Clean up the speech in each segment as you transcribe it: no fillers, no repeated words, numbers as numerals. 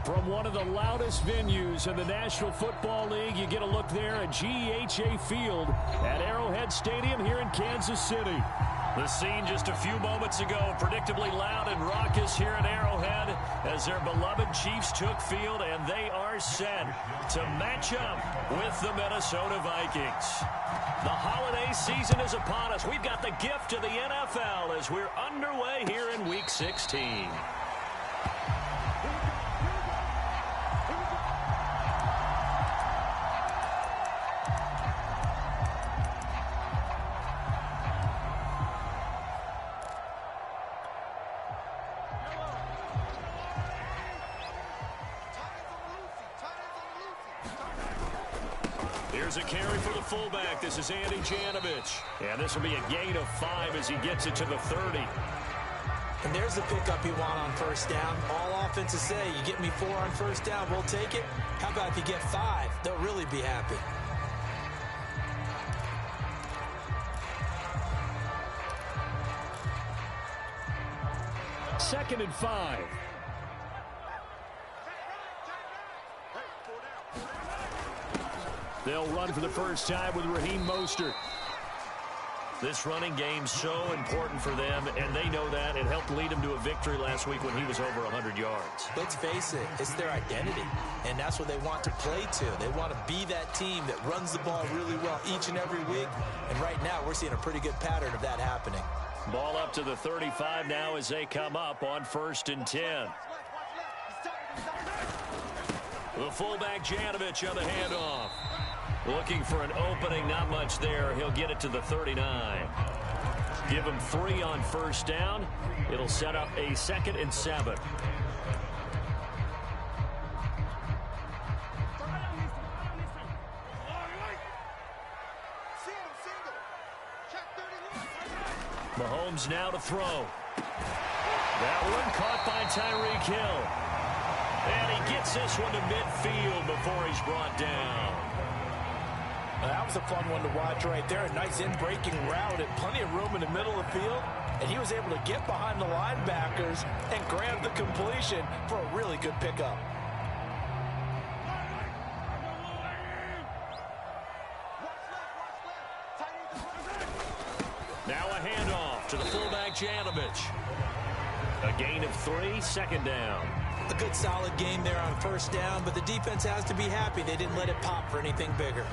From one of the loudest venues in the National Football League, you get a look there at GEHA Field at Arrowhead Stadium here in Kansas City. The scene just a few moments ago, predictably loud and raucous here at Arrowhead as their beloved Chiefs took field, and they are set to match up with the Minnesota Vikings. The holiday season is upon us. We've got the gift of the NFL as we're underway here in Week 16. Here's a carry for the fullback. This is Andy Janovich. And this will be a gain of 5 as he gets it to the 30. And there's the pickup you want on first down. All offenses say, you get me 4 on first down, we'll take it. How about if you get 5? They'll really be happy. Second and 5. They'll run for the first time with Raheem Mostert. This running game's so important for them, and they know that. It helped lead them to a victory last week when he was over 100 yards. Let's face it, it's their identity, and that's what they want to play to. They want to be that team that runs the ball really well each and every week, and right now we're seeing a pretty good pattern of that happening. Ball up to the 35 now as they come up on 1st and 10. The fullback Janovich on the handoff. Looking for an opening, not much there. He'll get it to the 39. Give him 3 on first down. It'll set up a 2nd and 7. Mahomes now to throw. That one caught by Tyreek Hill. And he gets this one to midfield before he's brought down. That was a fun one to watch right there. A nice in-breaking route and plenty of room in the middle of the field. And he was able to get behind the linebackers and grab the completion for a really good pickup. Now a handoff to the fullback Janovich. A gain of 3, 2nd down. A good solid game there on first down, but the defense has to be happy they didn't let it pop for anything bigger.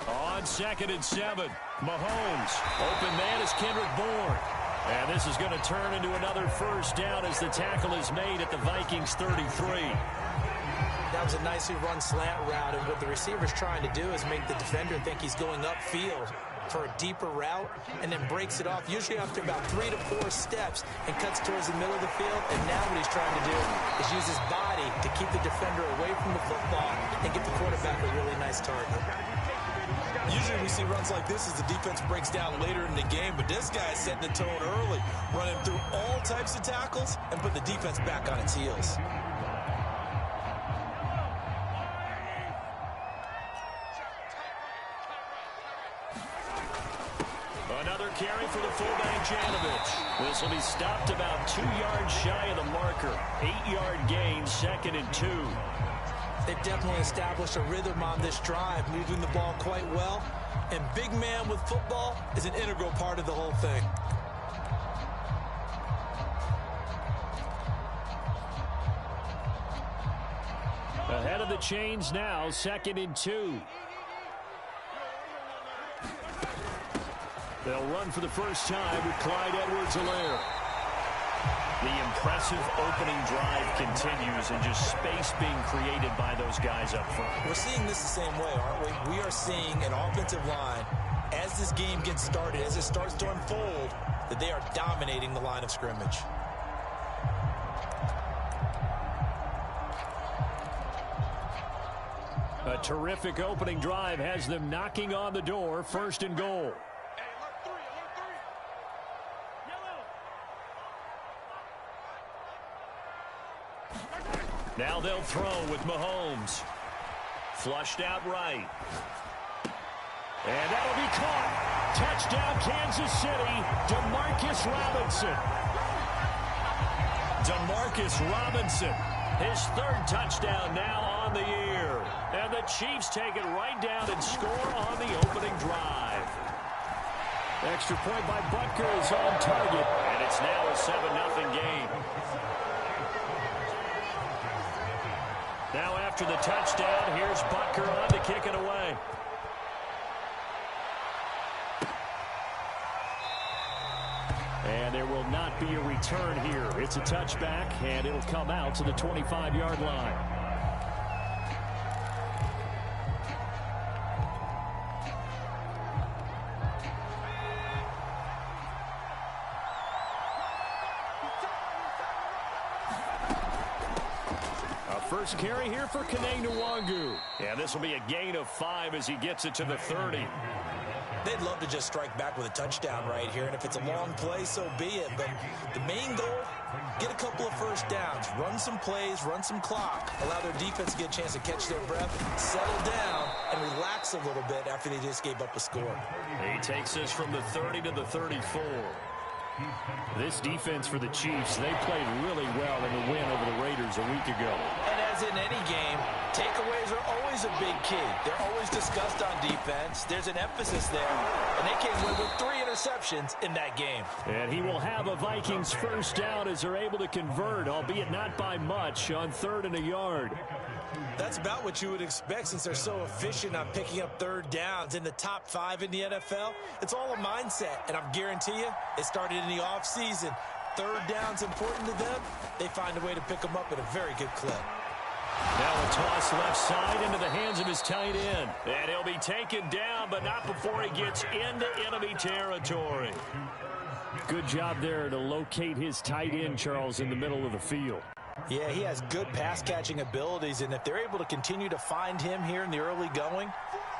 On 2nd and 7, Mahomes. Open man is Kendrick Bourne. And this is going to turn into another first down as the tackle is made at the Vikings 33. That was a nicely run slant route, and what the receiver's trying to do is make the defender think he's going upfield for a deeper route and then breaks it off, usually after about 3 to 4 steps, and cuts towards the middle of the field. And now what he's trying to do is use his body to keep the defender away from the football and get the quarterback a really nice target. Usually we see runs like this as the defense breaks down later in the game, but this guy is setting the tone early, running through all types of tackles and put the defense back on its heels. Another carry for the fullback Janovich. This will be stopped about 2 yards shy of the marker. 8-yard gain, 2nd and 2. They've definitely established a rhythm on this drive, moving the ball quite well. And big man with football is an integral part of the whole thing. Ahead of the chains now, 2nd and 2. They'll run for the first time with Clyde Edwards-Helaire. The impressive opening drive continues, and just space being created by those guys up front. We're seeing this the same way, aren't we? We are seeing an offensive line, as this game gets started, as it starts to unfold, that they are dominating the line of scrimmage. A terrific opening drive has them knocking on the door, 1st and goal. Now they'll throw with Mahomes. Flushed out right. And that'll be caught. Touchdown, Kansas City. DeMarcus Robinson. DeMarcus Robinson. His third touchdown now on the year. And the Chiefs take it right down and score on the opening drive. Extra point by Butker is on target. And it's now a 7-0 game. Now after the touchdown, here's Butker on to kick it away. And there will not be a return here. It's a touchback, and it'll come out to the 25-yard line. First carry here for Kene and this will be a gain of 5 as he gets it to the 30. They'd love to just strike back with a touchdown right here, and if it's a long play, so be it. But the main goal, get a couple of first downs, run some plays, run some clock, allow their defense to get a chance to catch their breath, settle down, and relax a little bit after they just gave up a score. He takes this from the 30 to the 34. This defense for the Chiefs, they played really well in the win over the Raiders a week ago. And as in any game, takeaways are always a big key. They're always discussed on defense. There's an emphasis there. And they came away with 3 interceptions in that game. And he will have a Vikings first down as they're able to convert, albeit not by much, on 3rd and a yard. That's about what you would expect since they're so efficient on picking up third downs in the top 5 in the NFL. It's all a mindset, and I guarantee you, it started in the offseason. Third down's important to them. They find a way to pick them up at a very good clip. Now a toss left side into the hands of his tight end. And he'll be taken down, but not before he gets into enemy territory. Good job there to locate his tight end, Charles, in the middle of the field. Yeah, he has good pass-catching abilities, and if they're able to continue to find him here in the early going,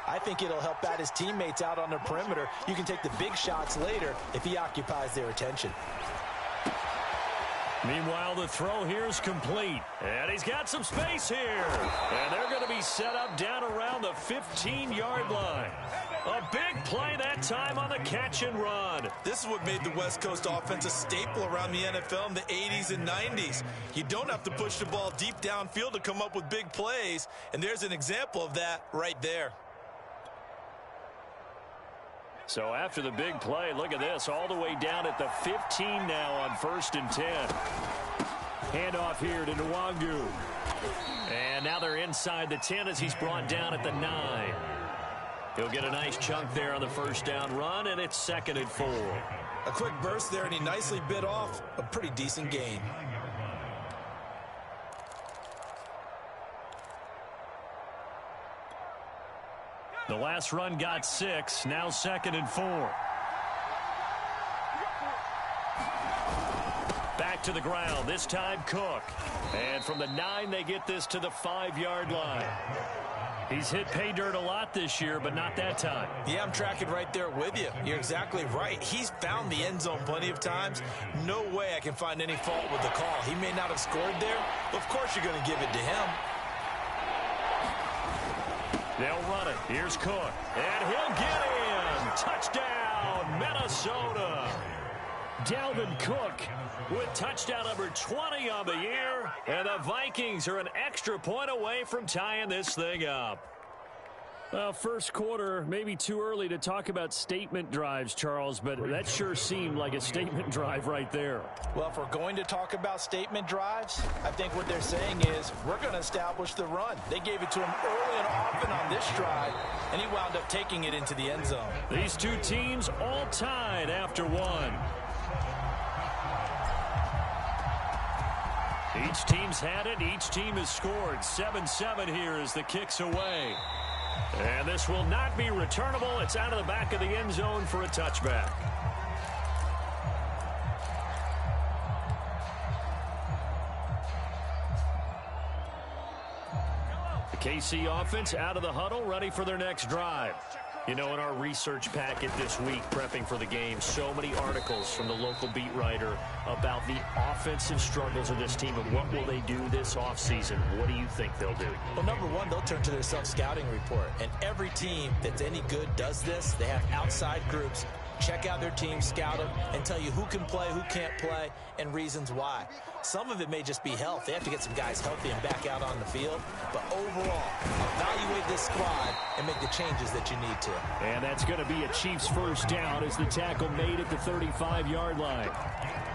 I think it'll help out his teammates out on the perimeter. You can take the big shots later if he occupies their attention. Meanwhile, the throw here is complete. And he's got some space here. And they're going to be set up down around the 15-yard line. A big play that time on the catch and run. This is what made the West Coast offense a staple around the NFL in the 80s and 90s. You don't have to push the ball deep downfield to come up with big plays. And there's an example of that right there. So after the big play, look at this, all the way down at the 15 now on 1st and 10. Handoff here to Nwangu. And now they're inside the 10 as he's brought down at the 9. He'll get a nice chunk there on the first down run, and it's 2nd and 4. A quick burst there, and he nicely bit off a pretty decent gain. The last run got 6, now 2nd and 4. Back to the ground, this time Cook. And from the 9, they get this to the 5-yard line. He's hit pay dirt a lot this year, but not that time. Yeah, I'm tracking right there with you. You're exactly right. He's found the end zone plenty of times. No way I can find any fault with the call. He may not have scored there, but of course you're going to give it to him. They'll run it. Here's Cook. And he'll get in. Touchdown, Minnesota. Dalvin Cook with touchdown number 20 on the year. And the Vikings are an extra point away from tying this thing up. Well, first quarter, maybe too early to talk about statement drives, Charles, but that sure seemed like a statement drive right there. Well, if we're going to talk about statement drives, I think what they're saying is we're going to establish the run. They gave it to him early and often on this drive, and he wound up taking it into the end zone. These two teams all tied after one. Each team's had it. Each team has scored. 7-7 here as the kick's away. And this will not be returnable. It's out of the back of the end zone for a touchback. The KC offense out of the huddle, ready for their next drive. You know, in our research packet this week, prepping for the game, so many articles from the local beat writer about the offensive struggles of this team and what will they do this offseason. What do you think they'll do? Well, number one, they'll turn to their self-scouting report. And every team that's any good does this. They have outside groups. Check out their team, scout them, and tell you who can play, who can't play, and reasons why. Some of it may just be health. They have to get some guys healthy and back out on the field. But overall, evaluate this squad and make the changes that you need to. And that's going to be a Chiefs first down as the tackle made at the 35-yard line.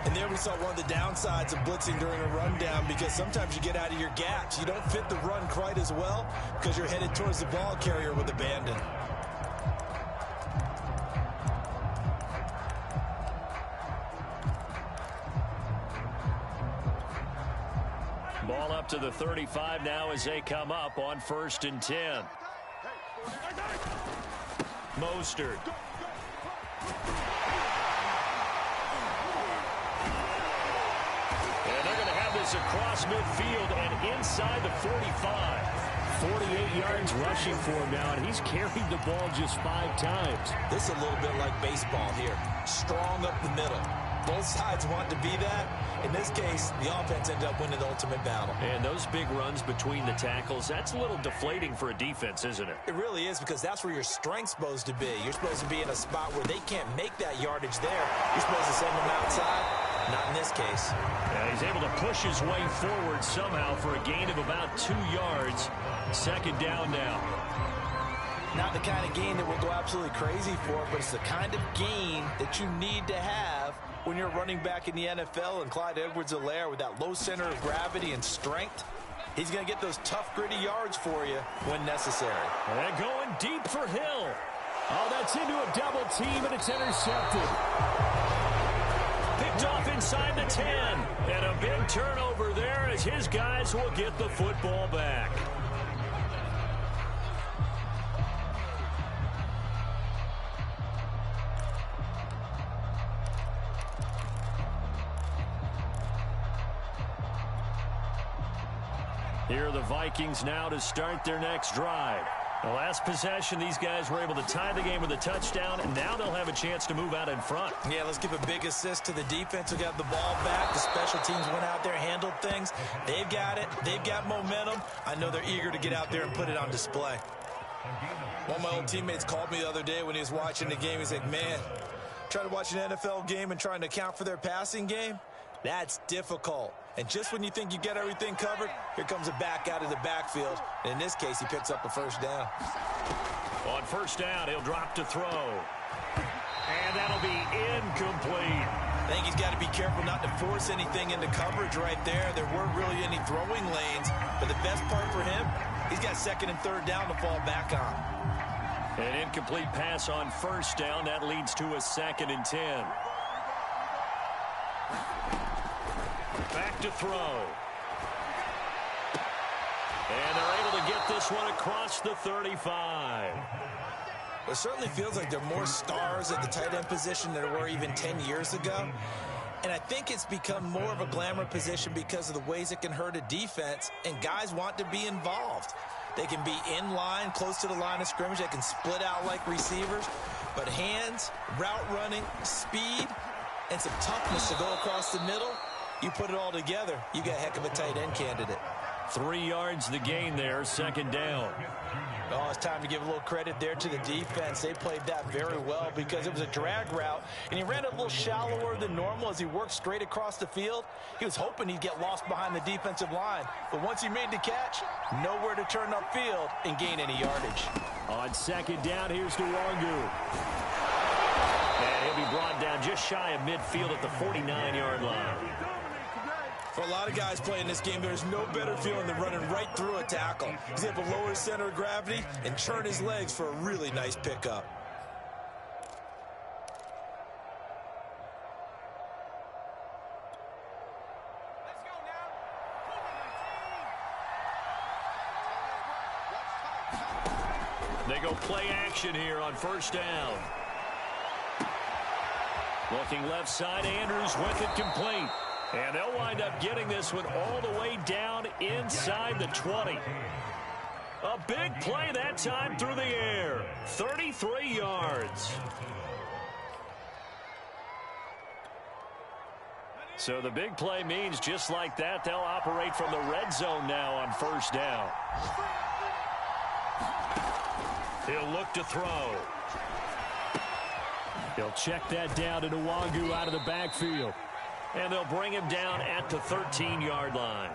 And there we saw one of the downsides of blitzing during a rundown, because sometimes you get out of your gaps. You don't fit the run quite as well because you're headed towards the ball carrier with abandon. Ball up to the 35 now as they come up on 1st and 10. Mostert. And they're going to have this across midfield and inside the 45. 48 yards rushing for him now, and he's carried the ball just 5 times. This is a little bit like baseball here. Strong up the middle. Both sides want to be that. In this case, the offense ended up winning the ultimate battle. And those big runs between the tackles, that's a little deflating for a defense, isn't it? It really is, because that's where your strength's supposed to be. You're supposed to be in a spot where they can't make that yardage there. You're supposed to send them outside. Not in this case. Yeah, he's able to push his way forward somehow for a gain of about 2 yards. 2nd down now. Not the kind of gain that we'll go absolutely crazy for, but it's the kind of gain that you need to have when you're running back in the NFL. And Clyde Edwards-Helaire, with that low center of gravity and strength, he's going to get those tough, gritty yards for you when necessary. And going deep for Hill. Oh, that's into a double team, and it's intercepted. Picked off inside the 10. And a big turnover there as his guys will get the football back. Here are the Vikings now to start their next drive. The last possession, these guys were able to tie the game with a touchdown, and now they'll have a chance to move out in front. Yeah, let's give a big assist to the defense who got the ball back. The special teams went out there, handled things. They've got it. They've got momentum. I know they're eager to get out there and put it on display. One of my old teammates called me the other day when he was watching the game. He's like, man, trying to watch an NFL game and trying to account for their passing game? That's difficult. And just when you think you get everything covered, here comes a back out of the backfield. And in this case, he picks up a first down. On 1st down, he'll drop to throw. And that'll be incomplete. I think he's got to be careful not to force anything into coverage right there. There weren't really any throwing lanes. But the best part for him, he's got 2nd and 3rd down to fall back on. An incomplete pass on 1st down. That leads to a 2nd and 10. Back to throw. And they're able to get this one across the 35. It certainly feels like there are more stars at the tight end position than there were even 10 years ago. And I think it's become more of a glamour position because of the ways it can hurt a defense, and guys want to be involved. They can be in line, close to the line of scrimmage. They can split out like receivers. But hands, route running, speed, and some toughness to go across the middle, you put it all together, you got a heck of a tight end candidate. 3 yards the gain there, 2nd down. Oh, it's time to give a little credit there to the defense. They played that very well because it was a drag route, and he ran a little shallower than normal as he worked straight across the field. He was hoping he'd get lost behind the defensive line, but once he made the catch, nowhere to turn upfield and gain any yardage. On 2nd down, here's Nwangu. And he'll be brought down just shy of midfield at the 49-yard line. For a lot of guys playing this game, there's no better feeling than running right through a tackle. He's able to lower his center of gravity and churn his legs for a really nice pickup. They go play action here on 1st down. Looking left side, Andrews with it complete. And they'll wind up getting this one all the way down inside the 20. A big play that time through the air. 33 yards. So the big play means just like that, they'll operate from the red zone now on first down. He'll look to throw. He'll check that down to Nwangu out of the backfield. And they'll bring him down at the 13-yard line.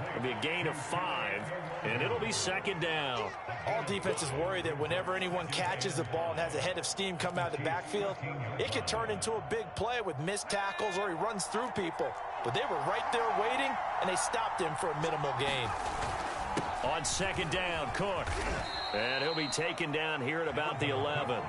It'll be a gain of 5, and it'll be second down. All defenses worry that whenever anyone catches the ball and has a head of steam come out of the backfield, it could turn into a big play with missed tackles or he runs through people. But they were right there waiting, and they stopped him for a minimal gain. On second down, Cook. And he'll be taken down here at about the 11.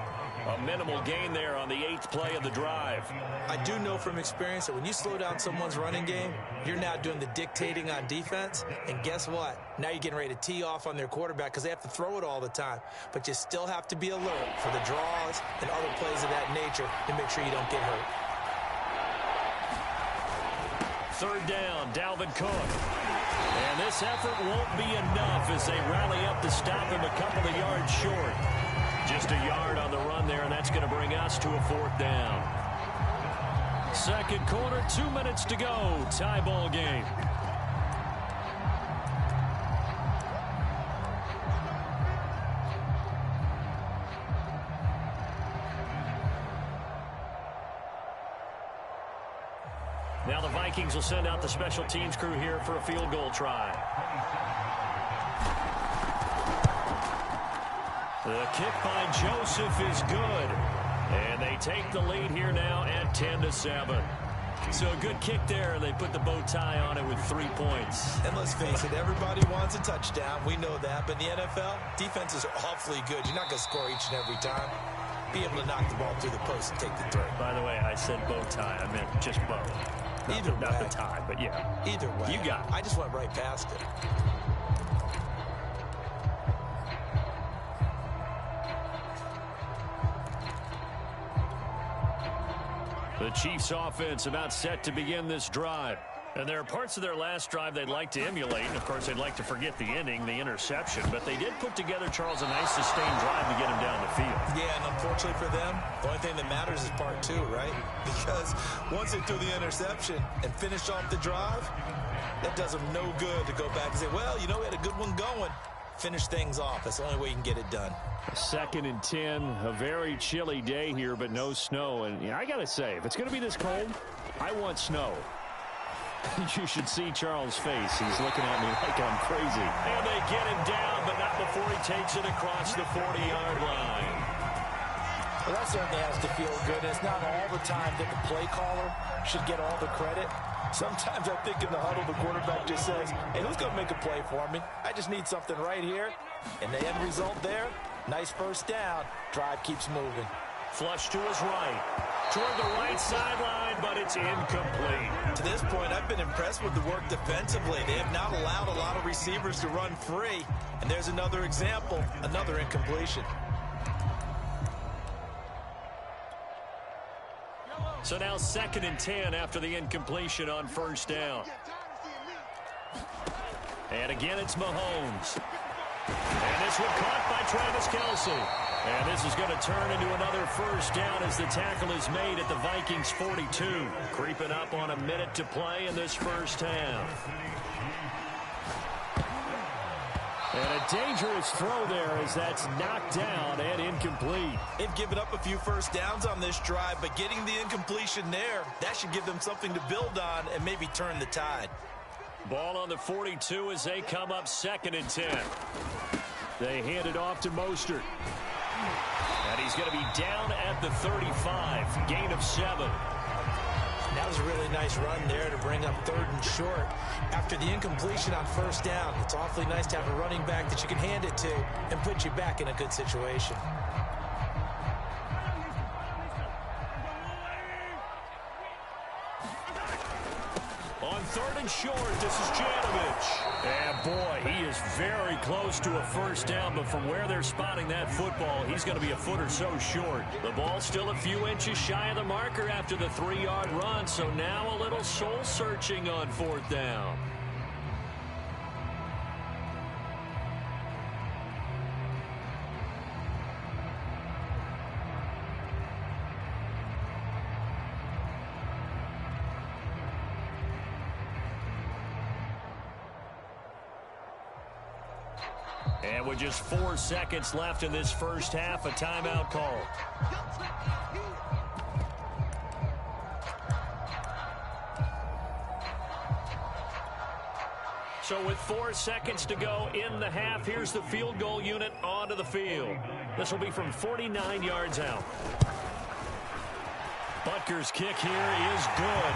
A minimal gain there on the 8th play of the drive. I do know from experience that when you slow down someone's running game, you're now doing the dictating on defense. And guess what? Now you're getting ready to tee off on their quarterback because they have to throw it all the time. But you still have to be alert for the draws and other plays of that nature to make sure you don't get hurt. Third down, Dalvin Cook. And this effort won't be enough as they rally up to stop him a couple of yards short. Just a yard on the run there, and that's going to bring us to a fourth down. Second quarter, 2 minutes to go. Tie ball game. Now the Vikings will send out the special teams crew here for a field goal try. The kick by Joseph is good. And they take the lead here now at 10-7. So a good kick there. They put the bow tie on it with 3 points. And let's face it, everybody wants a touchdown. We know that. But in the NFL, defenses are awfully good. You're not going to score each and every time. Be able to knock the ball through the post and take the throw. By the way, I said bow tie. I meant just bow. Not the tie, but yeah. Either way. You got it. I just went right past it. The Chiefs offense about set to begin this drive. And there are parts of their last drive they'd like to emulate. And, of course, they'd like to forget the ending, the interception. But they did put together, Charles, a nice sustained drive to get him down the field. Yeah, and unfortunately for them, the only thing that matters is part 2, right? Because once they threw the interception and finished off the drive, that does them no good to go back and say, well, you know, we had a good one going. Finish things off. That's the only way you can get it done. 2nd and 10, a very chilly day here, but no snow. And yeah, I got to say, if it's going to be this cold, I want snow. You should see Charles' face. He's looking at me like I'm crazy. And they get him down, but not before he takes it across the 40-yard line. Well, that certainly has to feel good. It's not all the time that the play caller should get all the credit. Sometimes I think in the huddle, the quarterback just says, hey, who's going to make a play for me? I just need something right here. And the end result there, nice first down. Drive keeps moving. Flush to his right. Toward the right sideline, but it's incomplete. To this point, I've been impressed with the work defensively. They have not allowed a lot of receivers to run free. And there's another example, another incompletion. So now 2nd and 10 after the incompletion on first down. And again, it's Mahomes. And this one caught by Travis Kelce. And this is going to turn into another first down as the tackle is made at the Vikings 42. Creeping up on a minute to play in this first half. And a dangerous throw there as that's knocked down and incomplete. They've given up a few first downs on this drive, but getting the incompletion there, that should give them something to build on and maybe turn the tide. Ball on the 42 as they come up 2nd and 10. They hand it off to Mostert. And he's going to be down at the 35. Gain of 7. That was a really nice run there to bring up 3rd and short. After the incompletion on first down, it's awfully nice to have a running back that you can hand it to and put you back in a good situation. On 3rd and short, this is Janovich. And boy, he is very close to a first down, but from where they're spotting that football, he's going to be a foot or so short. The ball's still a few inches shy of the marker after the 3-yard run, so now a little soul-searching on 4th down. And with just 4 seconds left in this first half, a timeout call. So with 4 seconds to go in the half, here's the field goal unit onto the field. This will be from 49 yards out. Butker's kick here is good.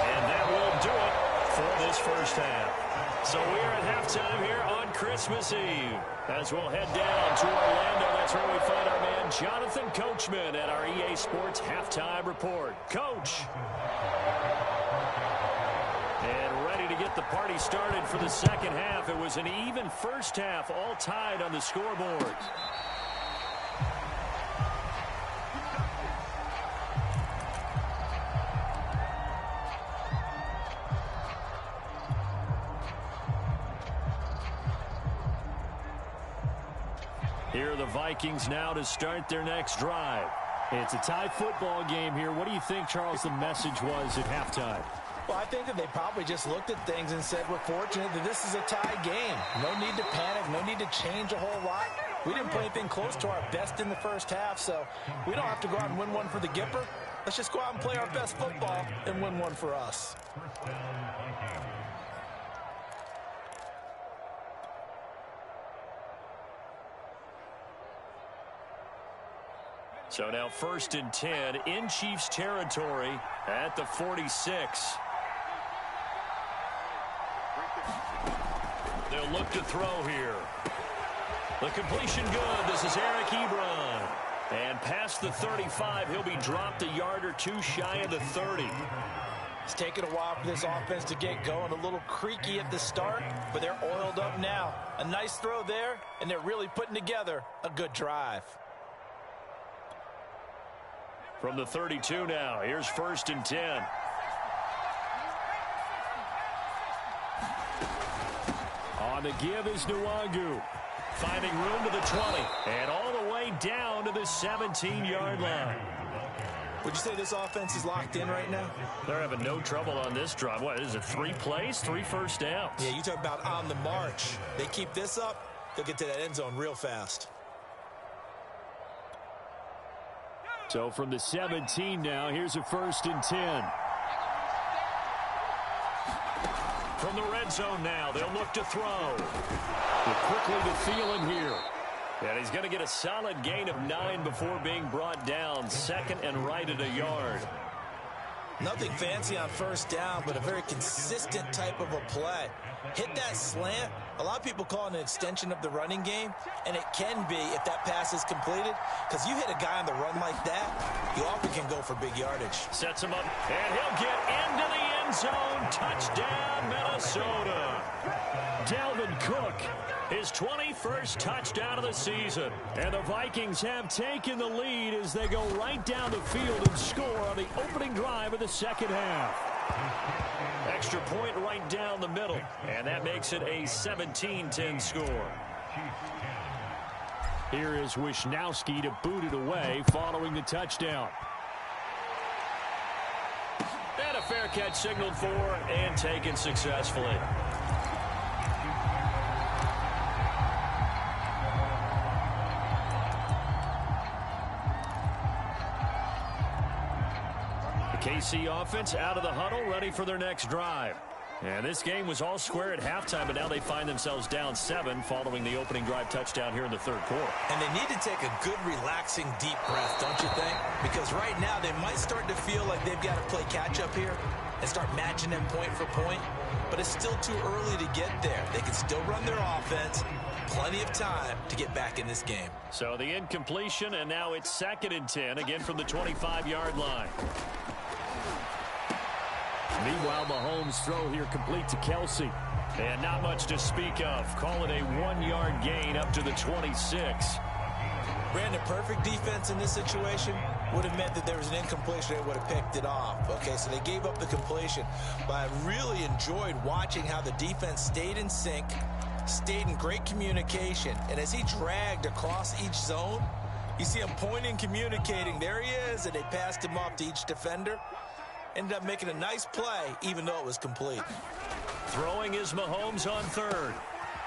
And that will do it for this first half. So we are at halftime here on Christmas Eve. As we'll head down to Orlando, that's where we find our man Jonathan Coachman at our EA Sports Halftime Report. Coach. And ready to get the party started for the second half. It was an even first half, all tied on the scoreboard. Here are the Vikings now to start their next drive. It's a tie football game here. What do you think, Charles, the message was at halftime? Well, I think that they probably just looked at things and said, we're fortunate that this is a tie game. No need to panic, no need to change a whole lot. We didn't play anything close to our best in the first half, so we don't have to go out and win one for the Gipper. Let's just go out and play our best football and win one for us. So now 1st and 10 in Chiefs territory at the 46. They'll look to throw here. The completion good. This is Eric Ebron. And past the 35, he'll be dropped a yard or two shy of the 30. It's taken a while for this offense to get going. A little creaky at the start, but they're oiled up now. A nice throw there, and they're really putting together a good drive. From the 32 now, here's 1st and 10. On the give is Nwangu. Finding room to the 20. And all the way down to the 17-yard line. Would you say this offense is locked in right now? They're having no trouble on this drive. What is it, 3 plays, 3 first downs? Yeah, you talk about on the march. They keep this up, they'll get to that end zone real fast. So from the 17 now, here's a 1st and 10. From the red zone now, they'll look to throw. But quickly to Thielen here. And he's going to get a solid gain of 9 before being brought down. 2nd and right at a yard. Nothing fancy on 1st down, but a very consistent type of a play. Hit that slant. A lot of people call it an extension of the running game, and it can be if that pass is completed, because you hit a guy on the run like that, you often can go for big yardage. Sets him up, and he'll get into the end zone. Touchdown, Minnesota. Dalvin Cook, his 21st touchdown of the season. And the Vikings have taken the lead as they go right down the field and score on the opening drive of the second half. Extra point right down the middle, and that makes it a 17-10 score. Here is Wisnowski to boot it away following the touchdown. And a fair catch signaled for and taken successfully. KC offense out of the huddle, ready for their next drive. And this game was all square at halftime, but now they find themselves down 7 following the opening drive touchdown here in the 3rd quarter. And they need to take a good, relaxing, deep breath, don't you think? Because right now they might start to feel like they've got to play catch-up here and start matching them point for point. But it's still too early to get there. They can still run their offense. Plenty of time to get back in this game. So the incompletion, and now it's 2nd and 10, again from the 25-yard line. Meanwhile, Mahomes' throw here complete to Kelsey. And not much to speak of. Call it a 1-yard gain up to the 26. Brandon, perfect defense in this situation would have meant that there was an incompletion. They would have picked it off. Okay, so they gave up the completion. But I really enjoyed watching how the defense stayed in sync, stayed in great communication. And as he dragged across each zone, you see him pointing, communicating. There he is, and they passed him off to each defender. Ended up making a nice play, even though it was complete. Throwing is Mahomes on 3rd.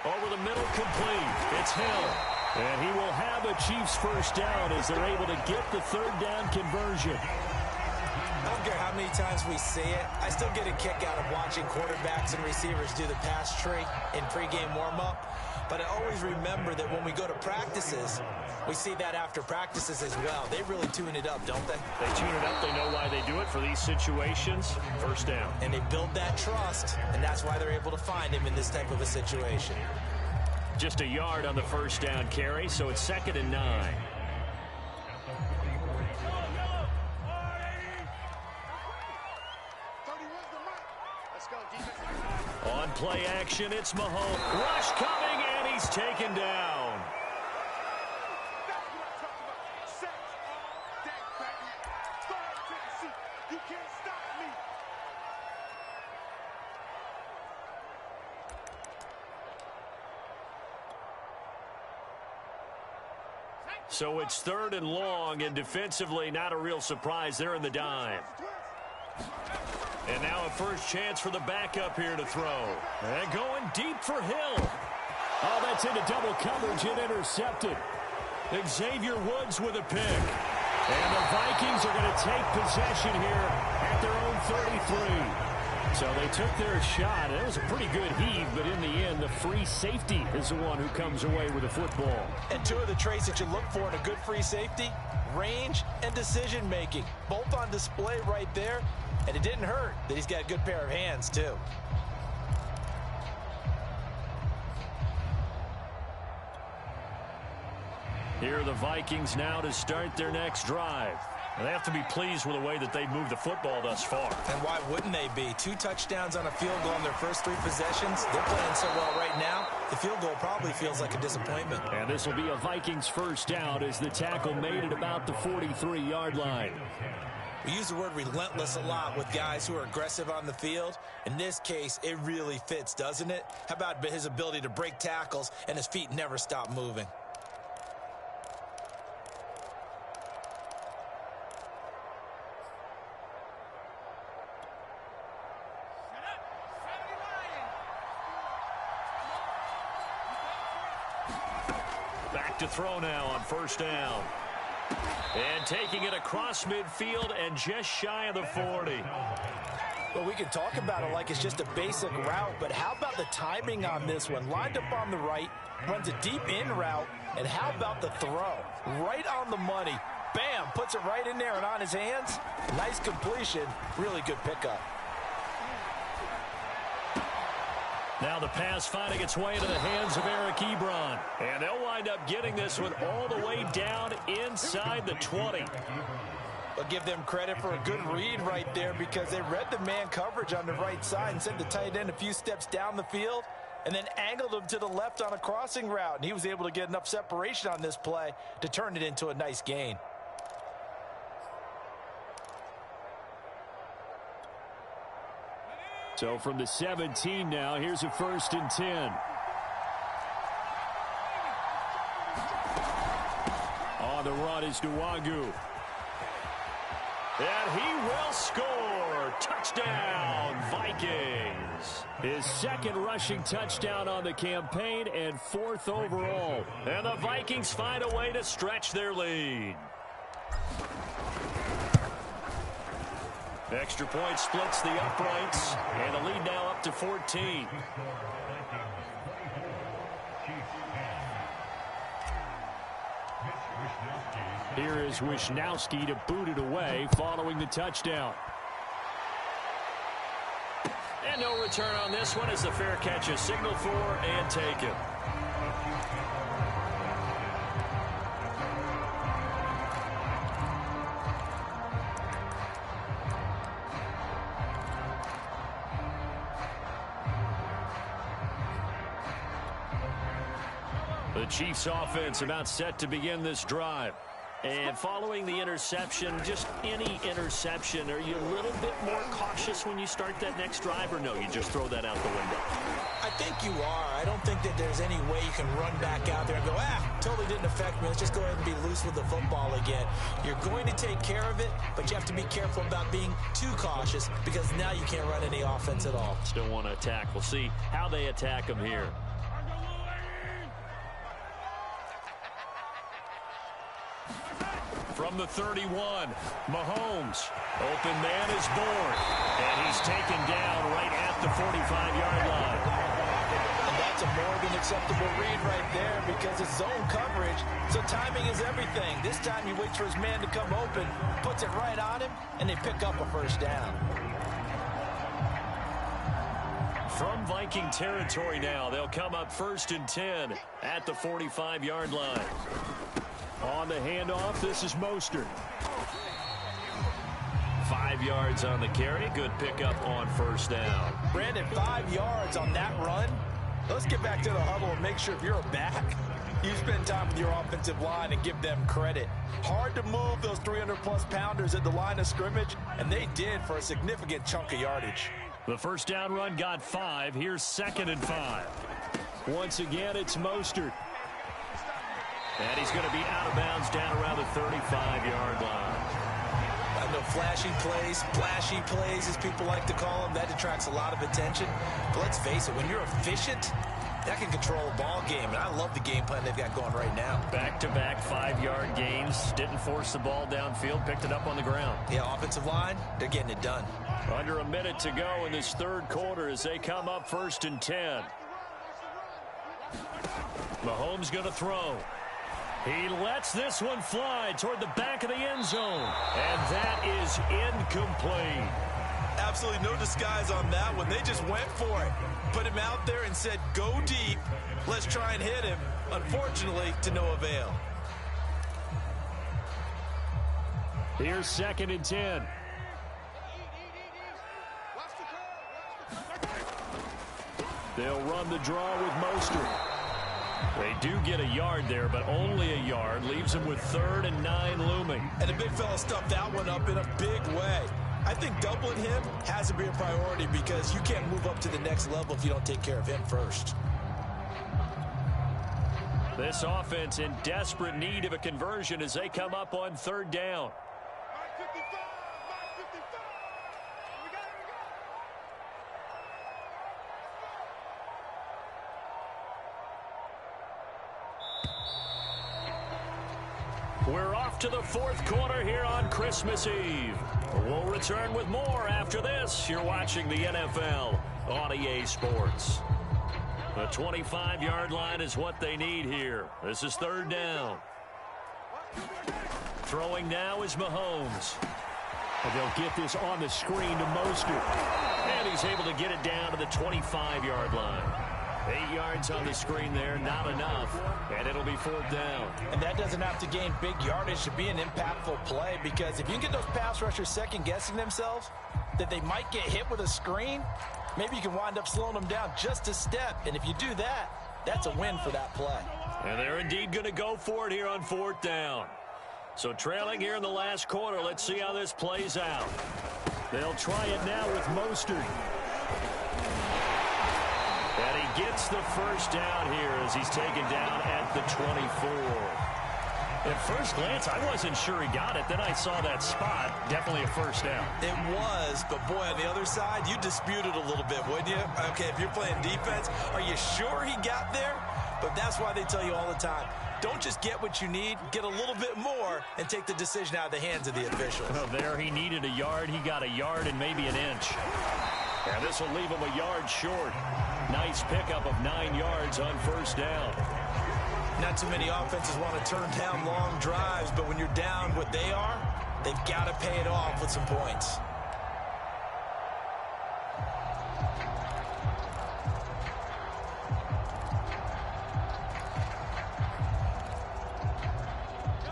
Over the middle, complete. It's Hill. And he will have a Chiefs first down as they're able to get the third down conversion. I don't care how many times we see it. I still get a kick out of watching quarterbacks and receivers do the pass tree in pregame warm-up. But I always remember that when we go to practices, we see that after practices as well. They really tune it up, don't they? They tune it up. They know why they do it for these situations. First down. And they build that trust, and that's why they're able to find him in this type of a situation. Just a yard on the first down carry, so it's 2nd and 9. On play action, it's Mahomes. Rush coming, and he's taken down. So it's 3rd and long, and defensively, not a real surprise. They're in the dime. And now a first chance for the backup here to throw. And going deep for Hill. Oh, that's into double coverage and intercepted. Xavier Woods with a pick. And the Vikings are going to take possession here at their own 33. So they took their shot. It was a pretty good heave, but in the end, the free safety is the one who comes away with the football. And two of the traits that you look for in a good free safety, range and decision-making. Both on display right there. And it didn't hurt that he's got a good pair of hands, too. Here are the Vikings now to start their next drive. They have to be pleased with the way that they've moved the football thus far. And why wouldn't they be? 2 touchdowns on a field goal in their first 3 possessions. They're playing so well right now, the field goal probably feels like a disappointment. And this will be a Vikings first down as the tackle made it about the 43-yard line. We use the word relentless a lot with guys who are aggressive on the field. In this case, it really fits, doesn't it? How about his ability to break tackles and his feet never stop moving? Back to throw now on first down. And taking it across midfield and just shy of the 40. Well, we can talk about it like it's just a basic route, but how about the timing on this one? Lined up on the right, runs a deep in route, and how about the throw? Right on the money. Bam, puts it right in there and on his hands. Nice completion, really good pickup. Now the pass finding its way into the hands of Eric Ebron. And they'll wind up getting this one all the way down inside the 20. I'll give them credit for a good read right there because they read the man coverage on the right side and sent the tight end a few steps down the field and then angled him to the left on a crossing route. And he was able to get enough separation on this play to turn it into a nice gain. So from the 17 now, here's a 1st and 10. On the run is Nwagu. And he will score. Touchdown, Vikings. His 2nd rushing touchdown on the campaign and 4th overall. And the Vikings find a way to stretch their lead. Extra point splits the uprights, and the lead now up to 14. Here is Wisnowski to boot it away following the touchdown. And no return on this one as the fair catch is signaled for and taken. The Chiefs offense about set to begin this drive. And following the interception, just any interception, are you a little bit more cautious when you start that next drive, or no, you just throw that out the window? I think you are. I don't think that there's any way you can run back out there and go, totally didn't affect me. Let's just go ahead and be loose with the football again. You're going to take care of it, but you have to be careful about being too cautious because now you can't run any offense at all. Still want to attack. We'll see how they attack them here. from the 31. Mahomes. Open man is born. And he's taken down right at the 45-yard line. And that's a more than acceptable read right there because it's zone coverage, so timing is everything. This time he waits for his man to come open, puts it right on him, and they pick up a first down. From Viking territory now, they'll come up 1st and 10 at the 45-yard line. On the handoff, this is Mostert. 5 yards on the carry. Good pickup on first down. Brandon, 5 yards on that run. Let's get back to the huddle and make sure if you're a back, you spend time with your offensive line and give them credit. Hard to move those 300-plus pounders at the line of scrimmage, and they did for a significant chunk of yardage. The first down run got 5. Here's 2nd and 5. Once again, it's Mostert. And he's going to be out of bounds down around the 35-yard line. I know flashy plays, as people like to call them, that attracts a lot of attention. But let's face it, when you're efficient, that can control a ball game. And I love the game plan they've got going right now. Back-to-back 5-yard gains. Didn't force the ball downfield. Picked it up on the ground. Yeah, offensive line, they're getting it done. Under a minute to go in this third quarter as they come up 1st and 10. Mahomes going to throw. He lets this one fly toward the back of the end zone. And that is incomplete. Absolutely no disguise on that one. They just went for it. Put him out there and said, go deep. Let's try and hit him. Unfortunately, to no avail. Here's 2nd and 10. They'll run the draw with Mostert. They do get a yard there, but only a yard. Leaves them with 3rd and 9 looming. And the big fella stuffed that one up in a big way. I think doubling him has to be a priority because you can't move up to the next level if you don't take care of him first. This offense in desperate need of a conversion as they come up on 3rd down. We're off to the 4th quarter here on Christmas Eve. We'll return with more after this. You're watching the NFL on EA Sports. The 25-yard line is what they need here. This is 3rd down. Throwing now is Mahomes. And they'll get this on the screen to Mostert. And he's able to get it down to the 25-yard line. 8 yards on the screen there, not enough, and it'll be 4th down. And that doesn't have to gain big yardage to be an impactful play because if you can get those pass rushers second-guessing themselves that they might get hit with a screen, maybe you can wind up slowing them down just a step. And if you do that, that's a win for that play. And they're indeed going to go for it here on 4th down. So trailing here in the last quarter, let's see how this plays out. They'll try it now with Mostert. And he gets the first down here as he's taken down at the 24. At first glance, I wasn't sure he got it. Then I saw that spot. Definitely a first down. It was, but boy, on the other side, you dispute it a little bit, wouldn't you? Okay, if you're playing defense, are you sure he got there? But that's why they tell you all the time, don't just get what you need, get a little bit more, and take the decision out of the hands of the officials. Well, there he needed a yard. He got a yard and maybe an inch. And this will leave him a yard short. Nice pickup of 9 yards on first down. Not too many offenses want to turn down long drives, but when you're down what they are, they've got to pay it off with some points.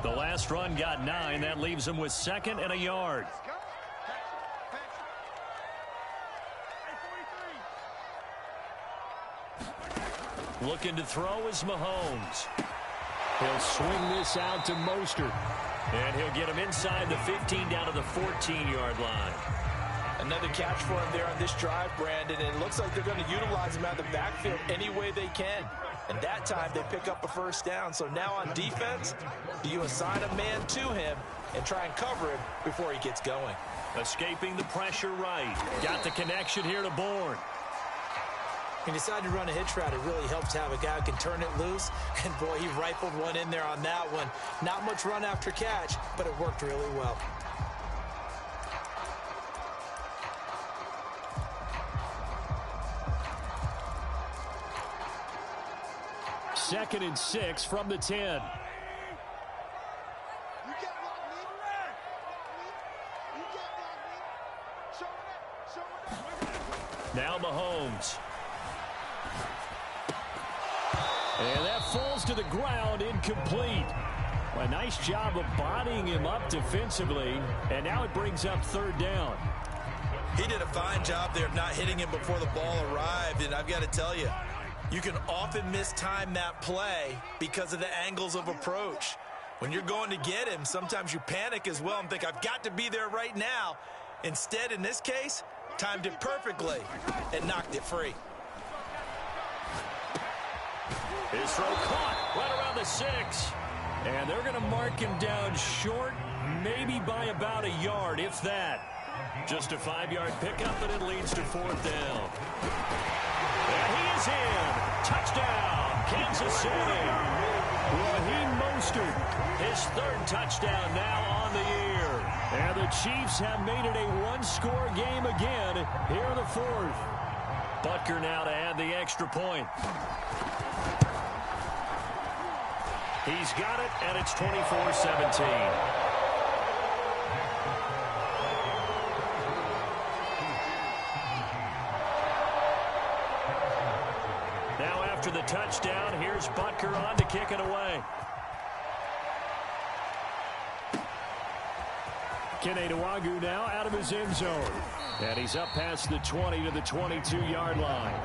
The last run got 9. That leaves him with 2nd and a yard. Looking to throw is Mahomes. He'll swing this out to Mostert. And he'll get him inside the 15 down to the 14-yard line. Another catch for him there on this drive, Brandon, and it looks like they're going to utilize him out of the backfield any way they can. And that time they pick up a first down. So now on defense, do you assign a man to him and try and cover him before he gets going? Escaping the pressure right. Got the connection here to Bourne. He decided to run a hitch route. It really helps to have a guy who can turn it loose. And, boy, he rifled one in there on that one. Not much run after catch, but it worked really well. Second and 6 from the 10. Now Mahomes. And that falls to the ground, incomplete. A nice job of bodying him up defensively, and now it brings up third down. He did a fine job there of not hitting him before the ball arrived, and I've got to tell you, you can often mistime that play because of the angles of approach. When you're going to get him, sometimes you panic as well and think, I've got to be there right now. Instead, in this case, timed it perfectly and knocked it free. His throw caught right around the 6. And they're going to mark him down short, maybe by about a yard, if that. Just a 5-yard pickup, and it leads to fourth down. And he is in. Touchdown, Kansas City. Raheem Mostert, his third touchdown now on the year. And the Chiefs have made it a one-score game again here in the fourth. Butker now to add the extra point. He's got it, and it's 24-17. Now after the touchdown, here's Butker on to kick it away. Keneduagu now out of his end zone. And he's up past the 20 to the 22-yard line.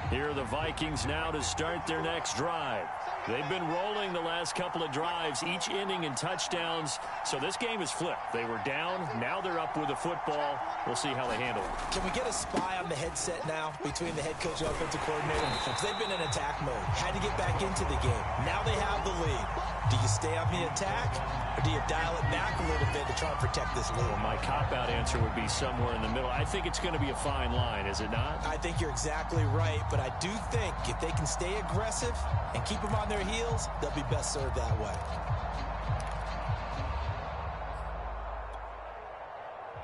Here are the Vikings now to start their next drive. They've been rolling the last couple of drives, each inning in touchdowns. So this game is flipped. They were down. Now they're up with the football. We'll see how they handle it. Can we get a spy on the headset now between the head coach and offensive coordinator? Because they've been in attack mode. Had to get back into the game. Now they have the lead. Do you stay on the attack, or do you dial it back a little bit to try and protect this lead? Well, my cop-out answer would be somewhere in the middle. I think it's going to be a fine line, is it not? I think you're exactly right, but I do think if they can stay aggressive and keep them on their heels, they'll be best served that way.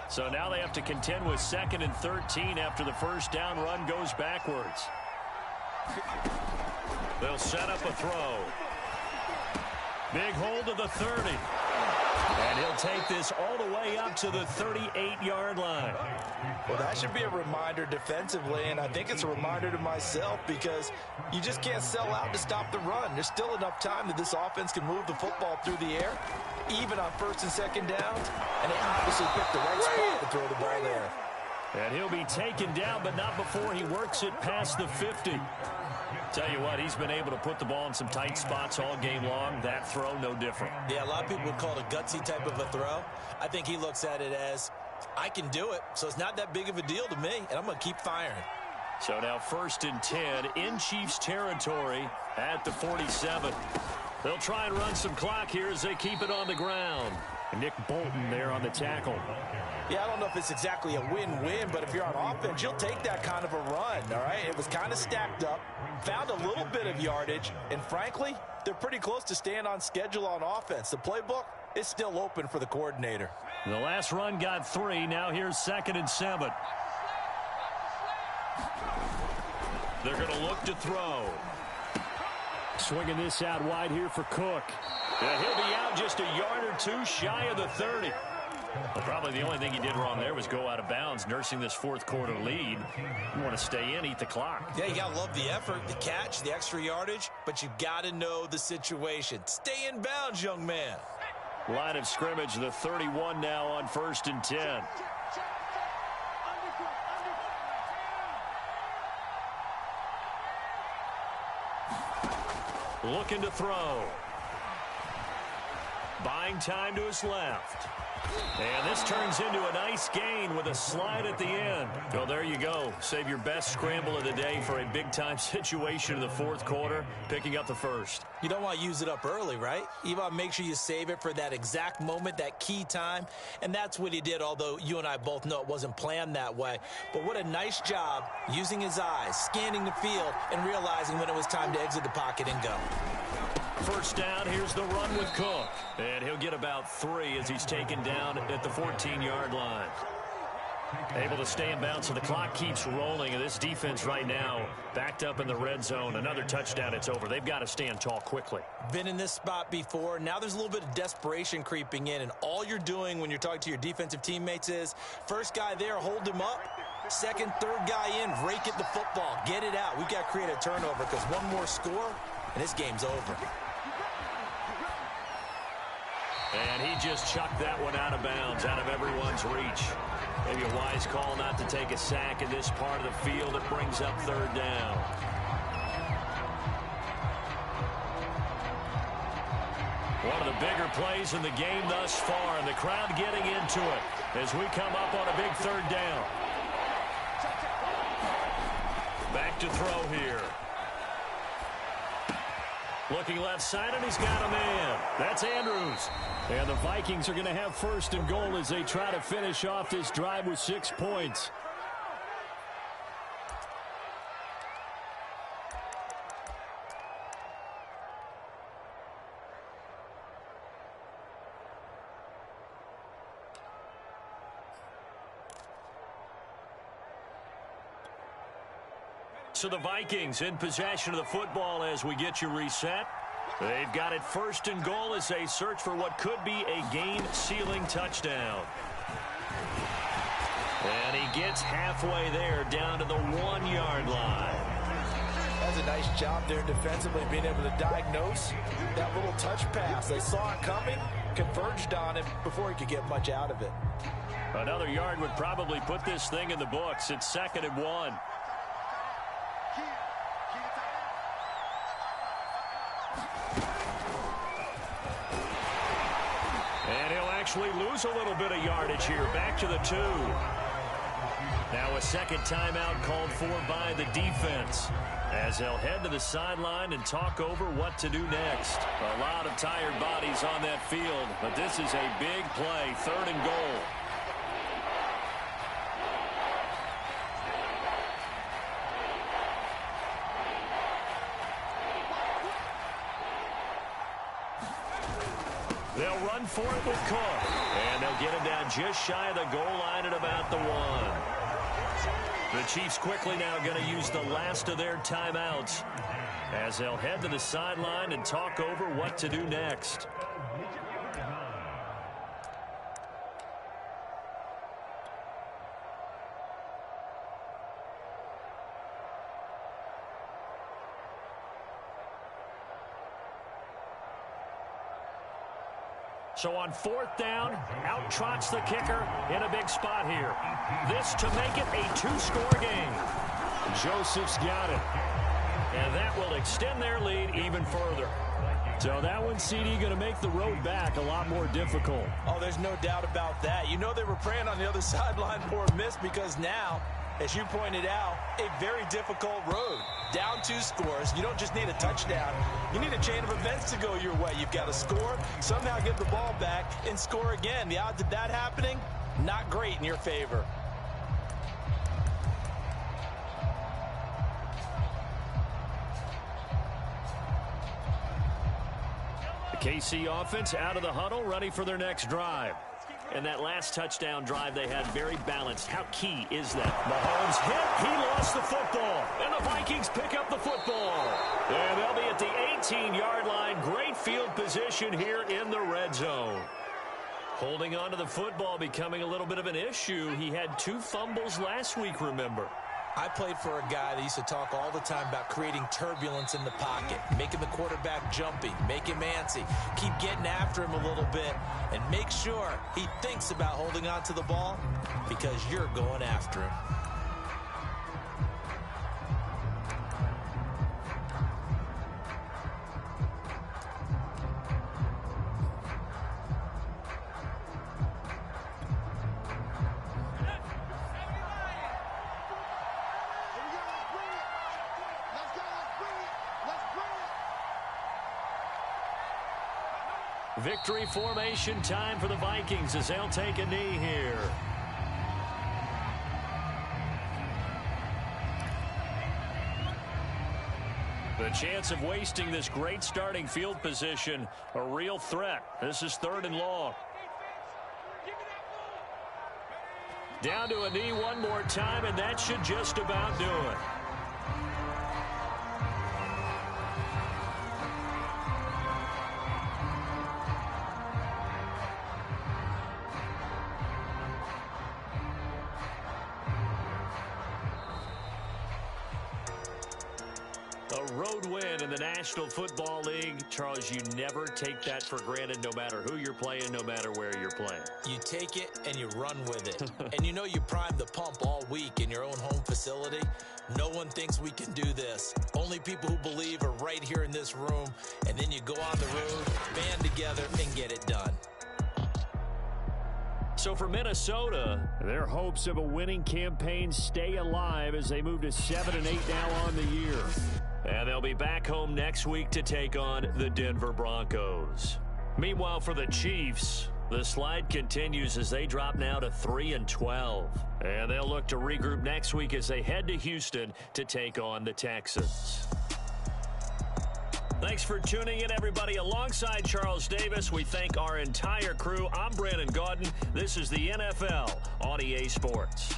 So now they have to contend with 2nd and 13 after the first down run goes backwards. They'll set up a throw. Big hold of the 30. And he'll take this all the way up to the 38-yard line. Well, that should be a reminder defensively, and I think it's a reminder to myself because you just can't sell out to stop the run. There's still enough time that this offense can move the football through the air, even on 1st and 2nd downs, and they obviously picked the right spot to throw the ball there. And he'll be taken down, but not before he works it past the 50. Tell you what, he's been able to put the ball in some tight spots all game long. That throw, no different. Yeah, a lot of people would call it a gutsy type of a throw. I think he looks at it as, I can do it, so it's not that big of a deal to me, and I'm going to keep firing. So now 1st and 10 in Chiefs territory at the 47. They'll try and run some clock here as they keep it on the ground. Nick Bolton there on the tackle. Yeah, I don't know if it's exactly a win-win, but if you're on offense, you'll take that kind of a run, all right? It was kind of stacked up, found a little bit of yardage, and frankly, they're pretty close to staying on schedule on offense. The playbook is still open for the coordinator. The last run got 3. Now here's 2nd and 7. They're going to look to throw. Swinging this out wide here for Cook. Yeah, he'll be out just a yard or two shy of the 30. Well, probably the only thing he did wrong there was go out of bounds, nursing this 4th quarter lead. You want to stay in, eat the clock. Yeah, you got to love the effort, the catch, the extra yardage, but you got to know the situation. Stay in bounds, young man. Line of scrimmage, the 31 now on 1st and 10. Looking to throw. Buying time to his left. And this turns into a nice gain with a slide at the end. Well, there you go. Save your best scramble of the day for a big-time situation in the fourth quarter, picking up the first. You don't want to use it up early, right? You want to make sure you save it for that exact moment, that key time. And that's what he did, although you and I both know it wasn't planned that way. But what a nice job using his eyes, scanning the field, and realizing when it was time to exit the pocket and go. First down, here's the run with Cook. And he'll get about 3 as he's taken down at the 14-yard line. Able to stay in bounds, so the clock keeps rolling. And this defense right now backed up in the red zone. Another touchdown, it's over. They've got to stand tall quickly. Been in this spot before. Now there's a little bit of desperation creeping in. And all you're doing when you're talking to your defensive teammates is, first guy there, hold him up. Second, third guy in, rake at the football. Get it out. We've got to create a turnover because one more score, and this game's over. And he just chucked that one out of bounds, out of everyone's reach. Maybe a wise call not to take a sack in this part of the field. It brings up third down. One of the bigger plays in the game thus far, and the crowd getting into it as we come up on a big third down. Back to throw here. Looking left side, and he's got a man. That's Andrews. And the Vikings are going to have first and goal as they try to finish off this drive with 6 points. So the Vikings in possession of the football as we get you reset. They've got it first and goal as they search for what could be a game-sealing touchdown. And he gets halfway there down to the 1-yard line. That's a nice job there defensively, being able to diagnose that little touch pass. They saw it coming, converged on it before he could get much out of it. Another yard would probably put this thing in the books. It's 2nd and 1. Actually lose a little bit of yardage here. Back to the 2. Now a second timeout called for by the defense as they'll head to the sideline and talk over what to do next. A lot of tired bodies on that field, but this is a big play. 3rd and goal. They'll run for it with Cook. And they'll get him down just shy of the goal line at about the 1. The Chiefs quickly now going to use the last of their timeouts as they'll head to the sideline and talk over what to do next. So on 4th down, out trots the kicker in a big spot here. This to make it a 2-score game. Joseph's got it. And that will extend their lead even further. So that one, CD, going to make the road back a lot more difficult. Oh, there's no doubt about that. You know they were praying on the other sideline for a miss because now, as you pointed out, a very difficult road. Down 2 scores. You don't just need a touchdown. You need a chain of events to go your way. You've got to score, somehow get the ball back, and score again. The odds of that happening, not great in your favor. The KC offense out of the huddle, ready for their next drive. And that last touchdown drive they had very balanced. How key is that? Mahomes hit. He lost the football. And the Vikings pick up the football. And they'll be at the 18-yard line. Great field position here in the red zone. Holding on to the football becoming a little bit of an issue. He had 2 fumbles last week, remember. I played for a guy that used to talk all the time about creating turbulence in the pocket, making the quarterback jumpy, make him antsy, keep getting after him a little bit, and make sure he thinks about holding on to the ball because you're going after him. Victory formation time for the Vikings as they'll take a knee here. The chance of wasting this great starting field position, a real threat. This is 3rd and long. Down to a knee one more time, and that should just about do it. A road win in the National Football League. Charles, you never take that for granted no matter who you're playing, no matter where you're playing. You take it and you run with it. And you know you primed the pump all week in your own home facility. No one thinks we can do this. Only people who believe are right here in this room. And then you go on the road, band together, and get it done. So for Minnesota, their hopes of a winning campaign stay alive as they move to 7-8 now on the year. And they'll be back home next week to take on the Denver Broncos. Meanwhile, for the Chiefs, the slide continues as they drop now to 3-12. And they'll look to regroup next week as they head to Houston to take on the Texans. Thanks for tuning in, everybody. Alongside Charles Davis, we thank our entire crew. I'm Brandon Gaudin. This is the NFL on EA Sports.